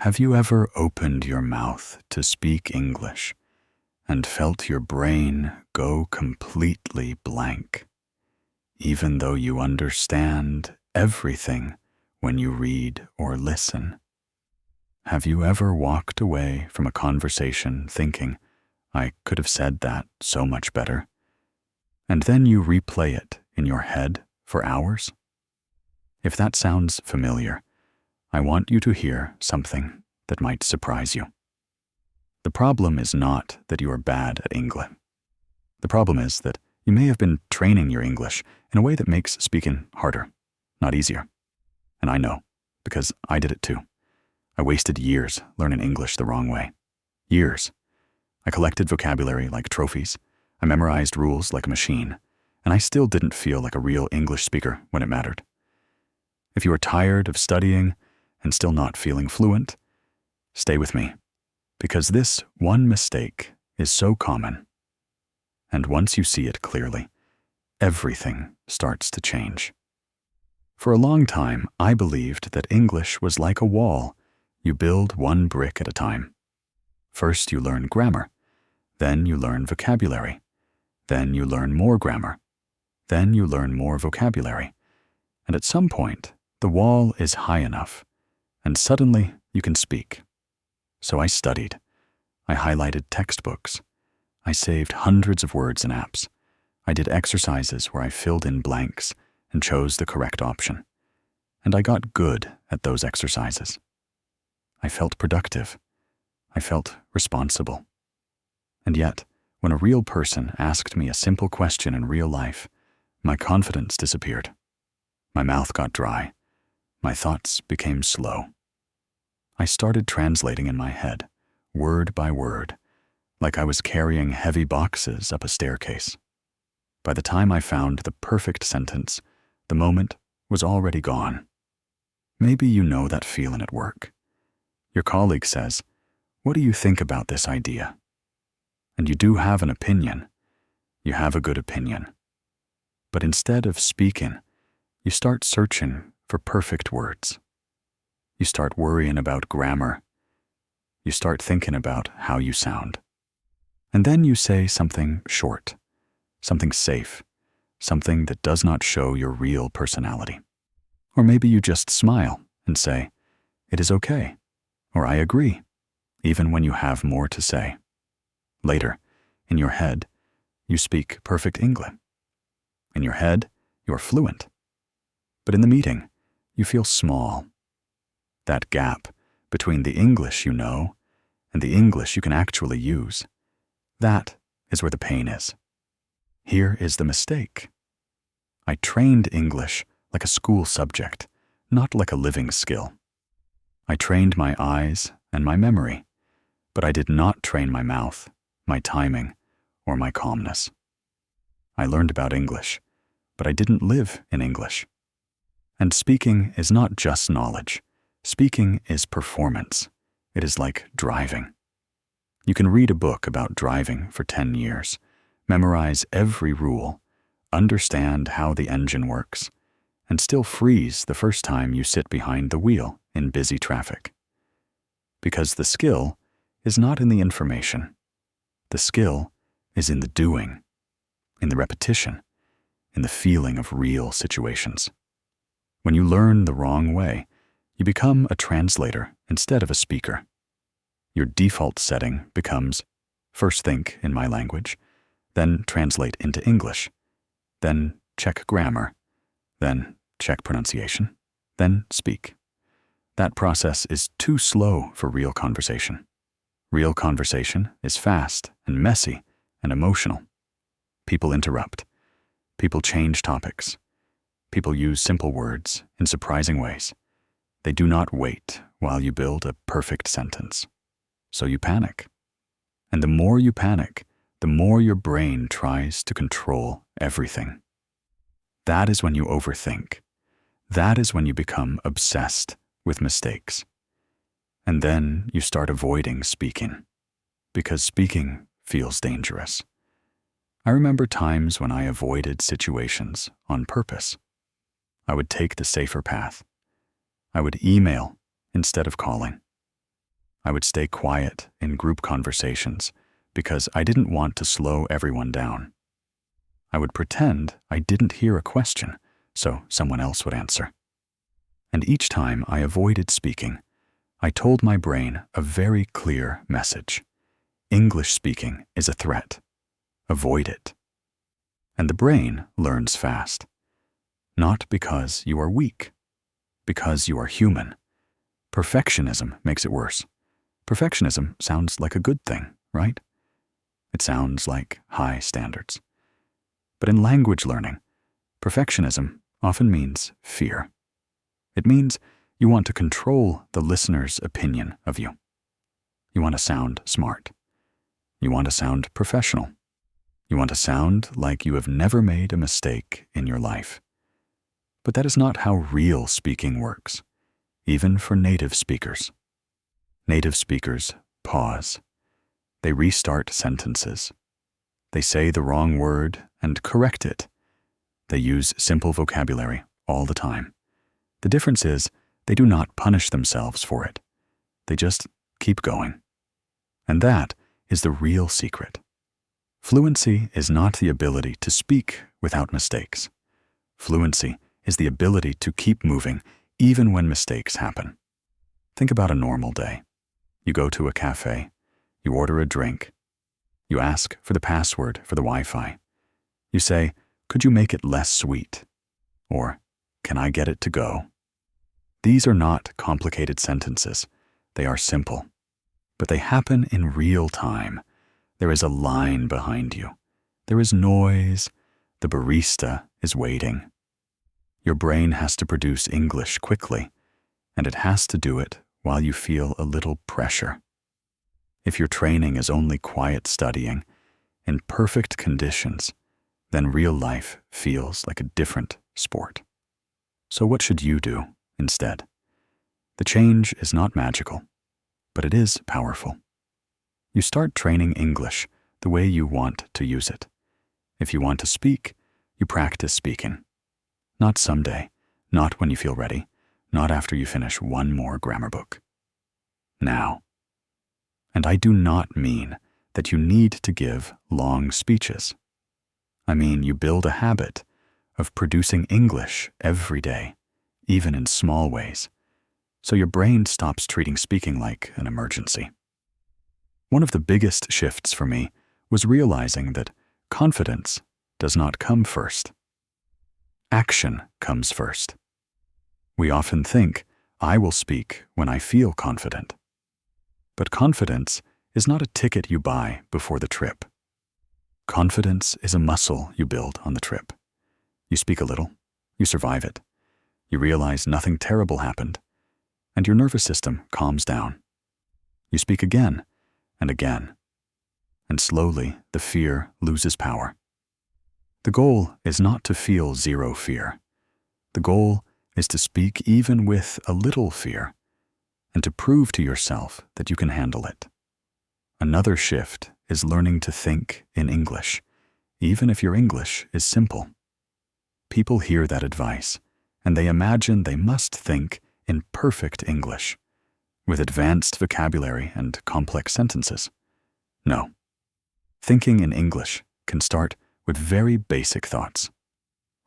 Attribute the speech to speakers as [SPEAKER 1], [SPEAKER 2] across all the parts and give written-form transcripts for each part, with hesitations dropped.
[SPEAKER 1] Have you ever opened your mouth to speak English and felt your brain go completely blank, even though you understand everything when you read or listen? Have you ever walked away from a conversation thinking, I could have said that so much better? And then you replay it in your head for hours? If that sounds familiar, I want you to hear something that might surprise you. The problem is not that you are bad at English. The problem is that you may have been training your English in a way that makes speaking harder, not easier. And I know, because I did it too. I wasted years learning English the wrong way. Years. I collected vocabulary like trophies. I memorized rules like a machine. And I still didn't feel like a real English speaker when it mattered. If you are tired of studying and still not feeling fluent, stay with me, because this one mistake is so common. And once you see it clearly, everything starts to change. For a long time, I believed that English was like a wall. You build one brick at a time. First, you learn grammar. Then you learn vocabulary. Then you learn more grammar. Then you learn more vocabulary. And at some point, the wall is high enough, and suddenly you can speak. So I studied. I highlighted textbooks. I saved hundreds of words in apps. I did exercises where I filled in blanks and chose the correct option. And I got good at those exercises. I felt productive. I felt responsible. And yet, when a real person asked me a simple question in real life, my confidence disappeared. My mouth got dry. My thoughts became slow. I started translating in my head, word by word, like I was carrying heavy boxes up a staircase. By the time I found the perfect sentence, the moment was already gone. Maybe you know that feeling at work. Your colleague says, "What do you think about this idea?" And you do have an opinion. You have a good opinion. But instead of speaking, you start searching for perfect words. You start worrying about grammar. You start thinking about how you sound. And then you say something short, something safe, something that does not show your real personality. Or maybe you just smile and say, "It is okay," or "I agree," even when you have more to say. Later, in your head, you speak perfect English. In your head, you are fluent. But in the meeting, you feel small. That gap between the English you know and the English you can actually use, that is where the pain is. Here is the mistake. I trained English like a school subject, not like a living skill. I trained my eyes and my memory, but I did not train my mouth, my timing, or my calmness. I learned about English, but I didn't live in English. And speaking is not just knowledge. Speaking is performance. It is like driving. You can read a book about driving for 10 years, memorize every rule, understand how the engine works, and still freeze the first time you sit behind the wheel in busy traffic. Because the skill is not in the information. The skill is in the doing, in the repetition, in the feeling of real situations. When you learn the wrong way, you become a translator instead of a speaker. Your default setting becomes first think in my language, then translate into English, then check grammar, then check pronunciation, then speak. That process is too slow for real conversation. Real conversation is fast and messy and emotional. People interrupt. People change topics. People use simple words in surprising ways. They do not wait while you build a perfect sentence. So you panic. And the more you panic, the more your brain tries to control everything. That is when you overthink. That is when you become obsessed with mistakes. And then you start avoiding speaking, because speaking feels dangerous. I remember times when I avoided situations on purpose. I would take the safer path. I would email instead of calling. I would stay quiet in group conversations because I didn't want to slow everyone down. I would pretend I didn't hear a question so someone else would answer. And each time I avoided speaking, I told my brain a very clear message. English speaking is a threat. Avoid it. And the brain learns fast. Not because you are weak, because you are human. Perfectionism makes it worse. Perfectionism sounds like a good thing, right? It sounds like high standards. But in language learning, perfectionism often means fear. It means you want to control the listener's opinion of you. You want to sound smart. You want to sound professional. You want to sound like you have never made a mistake in your life. But that is not how real speaking works, even for native speakers. Native speakers pause. They restart sentences. They say the wrong word and correct it. They use simple vocabulary all the time. The difference is they do not punish themselves for it. They just keep going. And that is the real secret. Fluency is not the ability to speak without mistakes. Fluency is the ability to keep moving even when mistakes happen. Think about a normal day. You go to a cafe. You order a drink. You ask for the password for the Wi-Fi. You say, "Could you make it less sweet?" Or, "Can I get it to go?" These are not complicated sentences. They are simple. But they happen in real time. There is a line behind you. There is noise. The barista is waiting. Your brain has to produce English quickly, and it has to do it while you feel a little pressure. If your training is only quiet studying, in perfect conditions, then real life feels like a different sport. So what should you do instead? The change is not magical, but it is powerful. You start training English the way you want to use it. If you want to speak, you practice speaking. Not someday, not when you feel ready, not after you finish one more grammar book. Now. And I do not mean that you need to give long speeches. I mean you build a habit of producing English every day, even in small ways, so your brain stops treating speaking like an emergency. One of the biggest shifts for me was realizing that confidence does not come first. Action comes first. We often think, I will speak when I feel confident. But confidence is not a ticket you buy before the trip. Confidence is a muscle you build on the trip. You speak a little, you survive it, you realize nothing terrible happened, and your nervous system calms down. You speak again and again, and slowly the fear loses power. The goal is not to feel zero fear. The goal is to speak even with a little fear, and to prove to yourself that you can handle it. Another shift is learning to think in English, even if your English is simple. People hear that advice, and they imagine they must think in perfect English, with advanced vocabulary and complex sentences. No. Thinking in English can start with very basic thoughts.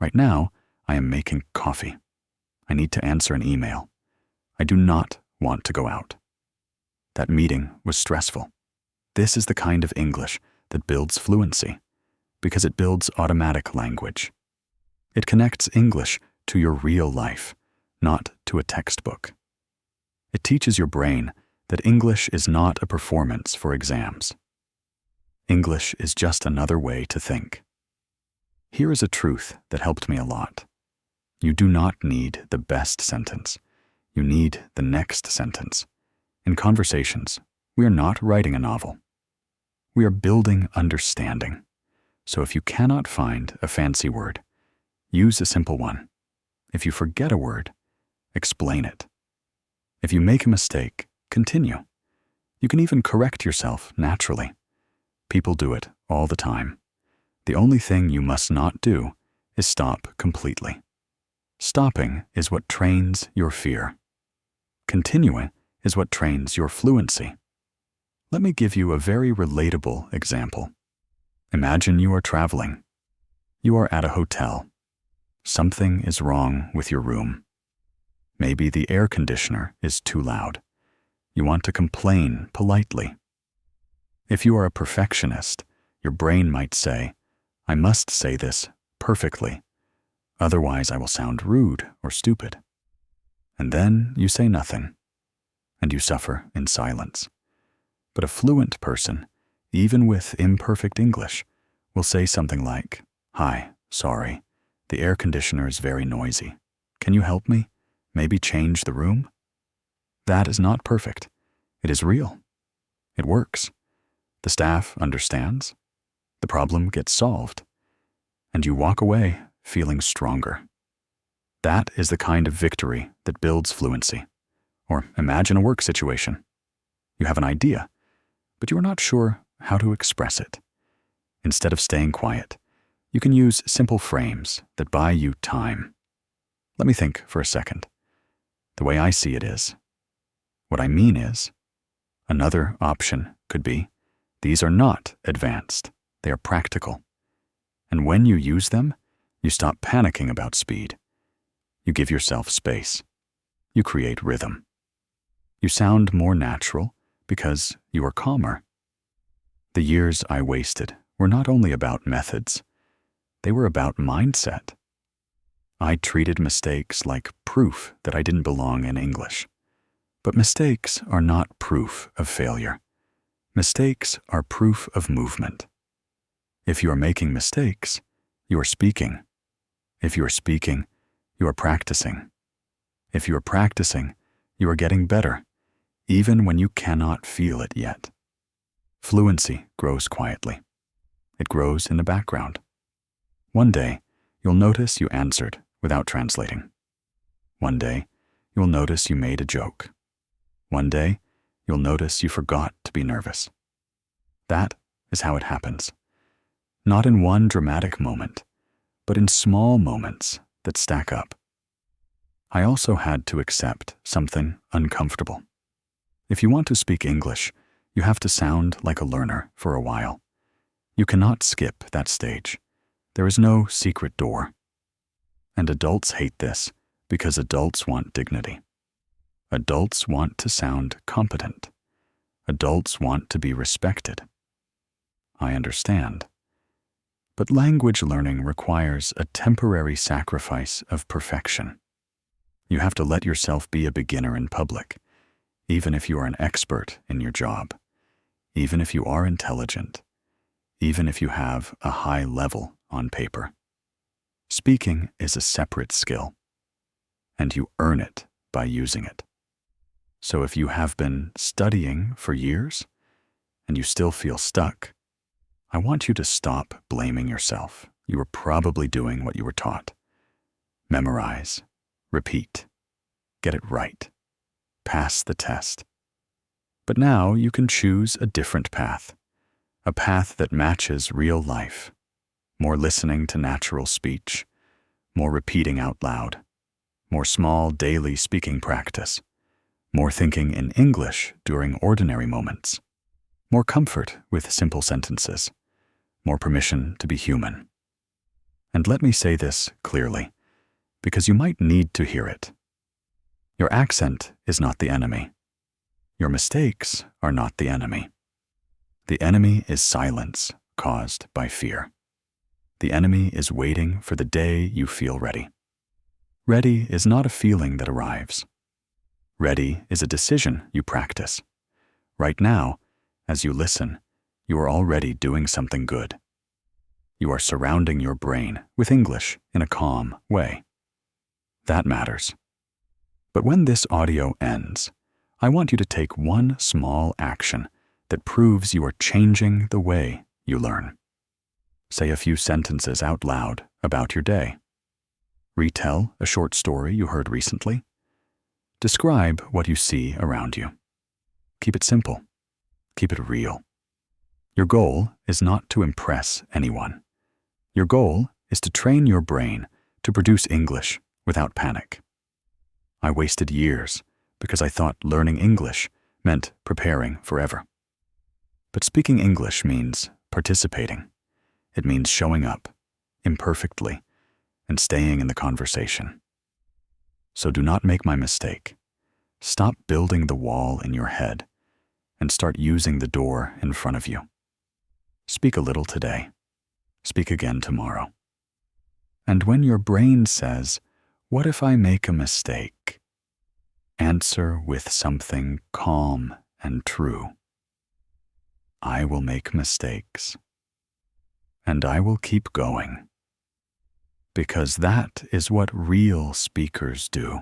[SPEAKER 1] Right now, I am making coffee. I need to answer an email. I do not want to go out. That meeting was stressful. This is the kind of English that builds fluency, because it builds automatic language. It connects English to your real life, not to a textbook. It teaches your brain that English is not a performance for exams. English is just another way to think. Here is a truth that helped me a lot. You do not need the best sentence. You need the next sentence. In conversations, we are not writing a novel. We are building understanding. So if you cannot find a fancy word, use a simple one. If you forget a word, explain it. If you make a mistake, continue. You can even correct yourself naturally. People do it all the time. The only thing you must not do is stop completely. Stopping is what trains your fear. Continuing is what trains your fluency. Let me give you a very relatable example. Imagine you are traveling. You are at a hotel. Something is wrong with your room. Maybe the air conditioner is too loud. You want to complain politely. If you are a perfectionist, your brain might say, "I must say this perfectly, otherwise I will sound rude or stupid." And then you say nothing, and you suffer in silence. But a fluent person, even with imperfect English, will say something like, "Hi, sorry, the air conditioner is very noisy. Can you help me? Maybe change the room?" That is not perfect. It is real. It works. The staff understands. The problem gets solved. And you walk away feeling stronger. That is the kind of victory that builds fluency. Or imagine a work situation. You have an idea, but you are not sure how to express it. Instead of staying quiet, you can use simple frames that buy you time. Let me think for a second. The way I see it is, what I mean is, another option could be, these are not advanced, they are practical. And when you use them, you stop panicking about speed. You give yourself space. You create rhythm. You sound more natural because you are calmer. The years I wasted were not only about methods, they were about mindset. I treated mistakes like proof that I didn't belong in English. But mistakes are not proof of failure. Mistakes are proof of movement. If you are making mistakes, you are speaking. If you are speaking, you are practicing. If you are practicing, you are getting better, even when you cannot feel it yet. Fluency grows quietly. It grows in the background. One day, you'll notice you answered without translating. One day, you'll notice you made a joke. One day, you'll notice you forgot to be nervous. That is how it happens. Not in one dramatic moment, but in small moments that stack up. I also had to accept something uncomfortable. If you want to speak English, you have to sound like a learner for a while. You cannot skip that stage. There is no secret door. And adults hate this because adults want dignity. Adults want to sound competent. Adults want to be respected. I understand. But language learning requires a temporary sacrifice of perfection. You have to let yourself be a beginner in public, even if you are an expert in your job, even if you are intelligent, even if you have a high level on paper. Speaking is a separate skill, and you earn it by using it. So if you have been studying for years and you still feel stuck, I want you to stop blaming yourself. You were probably doing what you were taught. Memorize, repeat, get it right, pass the test. But now you can choose a different path, a path that matches real life. More listening to natural speech, more repeating out loud, more small daily speaking practice, more thinking in English during ordinary moments, more comfort with simple sentences, more permission to be human. And let me say this clearly, because you might need to hear it. Your accent is not the enemy. Your mistakes are not the enemy. The enemy is silence caused by fear. The enemy is waiting for the day you feel ready. Ready is not a feeling that arrives. Ready is a decision you practice. Right now, as you listen, you are already doing something good. You are surrounding your brain with English in a calm way. That matters. But when this audio ends, I want you to take one small action that proves you are changing the way you learn. Say a few sentences out loud about your day. Retell a short story you heard recently. Describe what you see around you. Keep it simple. Keep it real. Your goal is not to impress anyone. Your goal is to train your brain to produce English without panic. I wasted years, because I thought learning English meant preparing forever. But speaking English means participating. It means showing up, imperfectly, and staying in the conversation. So do not make my mistake. Stop building the wall in your head and start using the door in front of you. Speak a little today. Speak again tomorrow. And when your brain says, "What if I make a mistake?" answer with something calm and true. I will make mistakes. And I will keep going. Because that is what real speakers do.